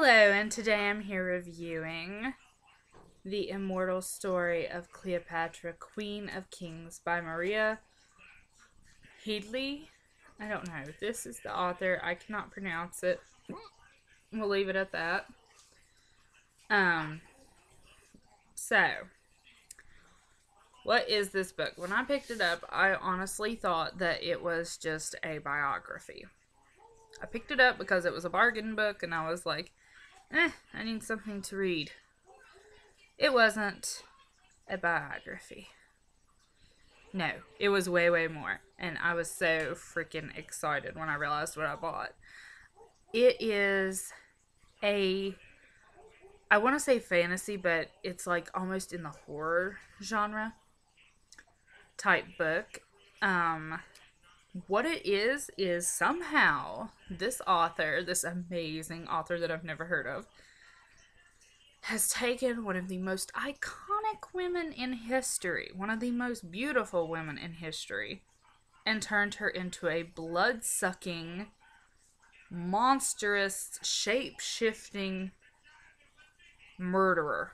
Hello, and today I'm here reviewing The Immortal Story of Cleopatra, Queen of Kings by Maria Headley. I don't know. This is the author. I cannot pronounce it. We'll leave it at that. Um, so, what is this book? When I picked it up, I honestly thought that it was just a biography. I picked it up because it was a bargain book, and I was like, I need something to read. It wasn't a biography. No, it was way, way more. And I was so freaking excited when I realized what I bought. It is a, I want to say fantasy, but it's like almost in the horror genre type book. What it is somehow this author, this amazing author that I've never heard of, has taken one of the most iconic women in history, one of the most beautiful women in history, and turned her into a blood-sucking, monstrous, shape-shifting murderer.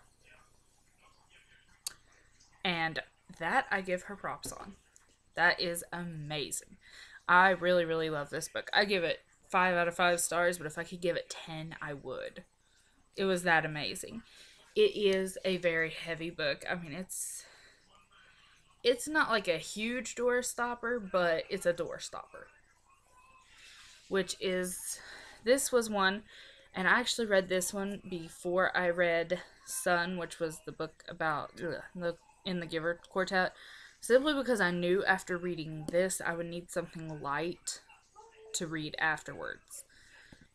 And that I give her props on. That is amazing. I really, really love this book. I give it 5 out of 5 stars, but if I could give it 10, I would. It was that amazing. It is a very heavy book. I mean, it's not like a huge door stopper, but it's a door stopper. Which is, this was one, and I actually read this one before I read Sun, which was the book about in the Giver Quartet, simply because I knew after reading this I would need something light to read afterwards.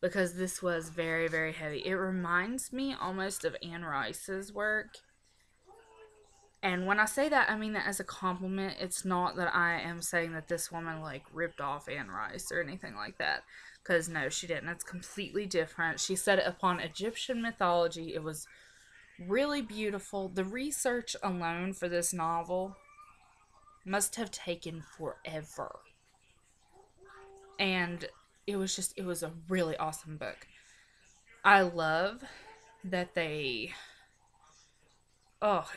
Because this was very, very heavy. It reminds me almost of Anne Rice's work. And when I say that, I mean that as a compliment. It's not that I am saying that this woman, like, ripped off Anne Rice or anything like that. Because, no, she didn't. It's completely different. She set it upon Egyptian mythology. It was really beautiful. The research alone for this novel must have taken forever. And it was a really awesome book. I love that it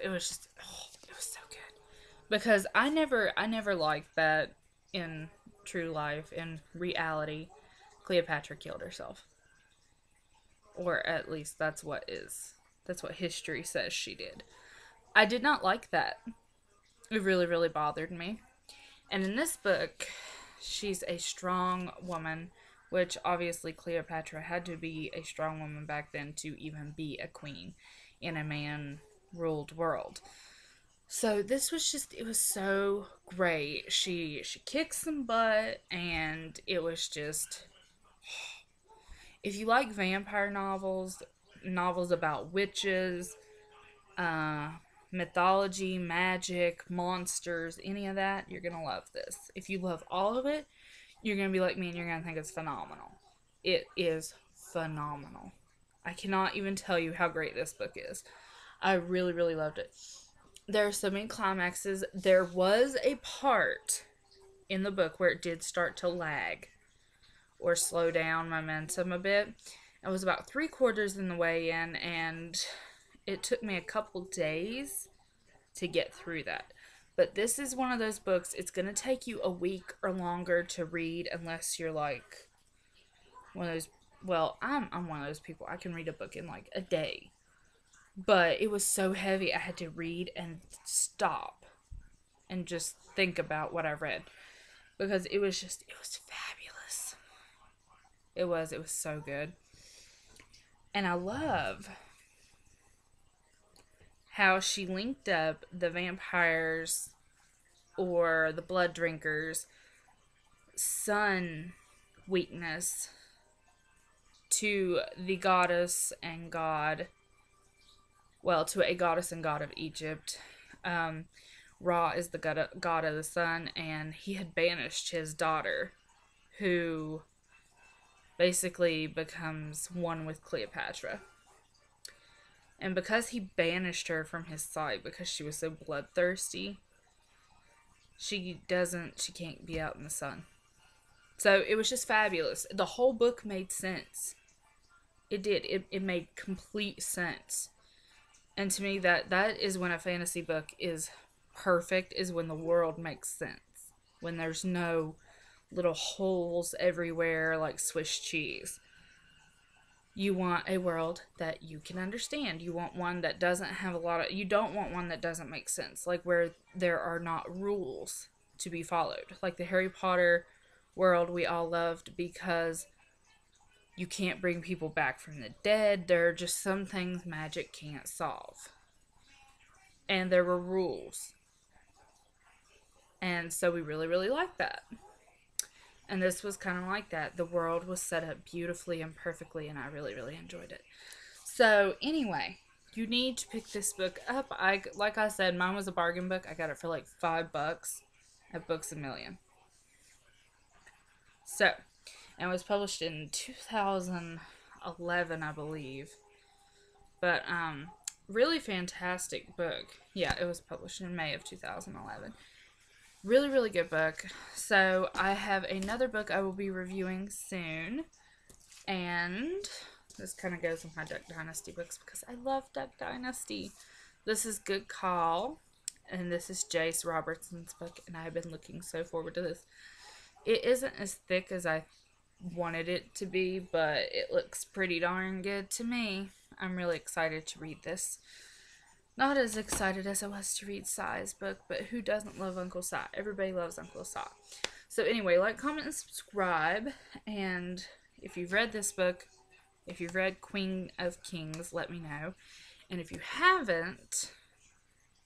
was so good. Because I never liked that in true life, in reality, Cleopatra killed herself. Or at least that's what history says she did. I did not like that. It really, really bothered me. And in this book, she's a strong woman, which obviously Cleopatra had to be a strong woman back then to even be a queen in a man ruled world. So this was it was so great. She kicked some butt, and it was just, if you like vampire novels, novels about witches, uh mythology, magic, monsters, any of that, you're gonna love this. If you love all of it, you're gonna be like me and you're gonna think it's phenomenal. It is phenomenal. I cannot even tell you how great this book is. I really, really loved it. There are so many climaxes. There was a part in the book where it did start to lag or slow down momentum a bit. I was about 3/4 in the way in, and it took me a couple days to get through that. But this is one of those books, it's going to take you a week or longer to read unless you're like one of those. Well, I'm one of those people. I can read a book in like a day. But it was so heavy, I had to read and stop and just think about what I read. Because it was fabulous. It was so good. And I love how she linked up the vampires or the blood drinkers' sun weakness to the goddess and god, well, to a goddess and god of Egypt. Ra is the god of the sun, and he had banished his daughter, who basically becomes one with Cleopatra. And because he banished her from his sight because she was so bloodthirsty, she can't be out in the sun. So it was just fabulous. The whole book made sense It did. It made complete sense. And to me, that is when a fantasy book is perfect, is when the world makes sense. When there's no little holes everywhere like Swiss cheese. You want a world that you can understand. You want one that doesn't have a lot of. You don't want one that doesn't make sense, like where there are not rules to be followed. Like the Harry Potter world we all loved because you can't bring people back from the dead. There are just some things magic can't solve. And there were rules. And so we really, really liked that. And this was kind of like that. The world was set up beautifully and perfectly, and I really, really enjoyed it. So, anyway, you need to pick this book up. Like I said, mine was a bargain book. I got it for like $5 at Books A Million. So, and it was published in 2011, I believe. But really fantastic book. Yeah, it was published in May of 2011. Really, really good book. So I have another book I will be reviewing soon. And this kind of goes with my Duck Dynasty books because I love Duck Dynasty. This is Good Call. And this is Jace Robertson's book. And I have been looking so forward to this. It isn't as thick as I wanted it to be, but it looks pretty darn good to me. I'm really excited to read this. Not as excited as I was to read Sai's book, but who doesn't love Uncle Sai? Everybody loves Uncle Sai. So anyway, like, comment, and subscribe. And if you've read this book, if you've read Queen of Kings, let me know. And if you haven't,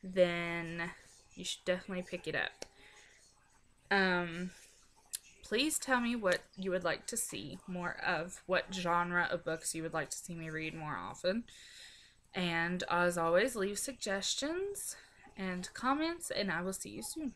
then you should definitely pick it up. Please tell me what you would like to see more of, what genre of books you would like to see me read more often. And as always, leave suggestions and comments, and I will see you soon.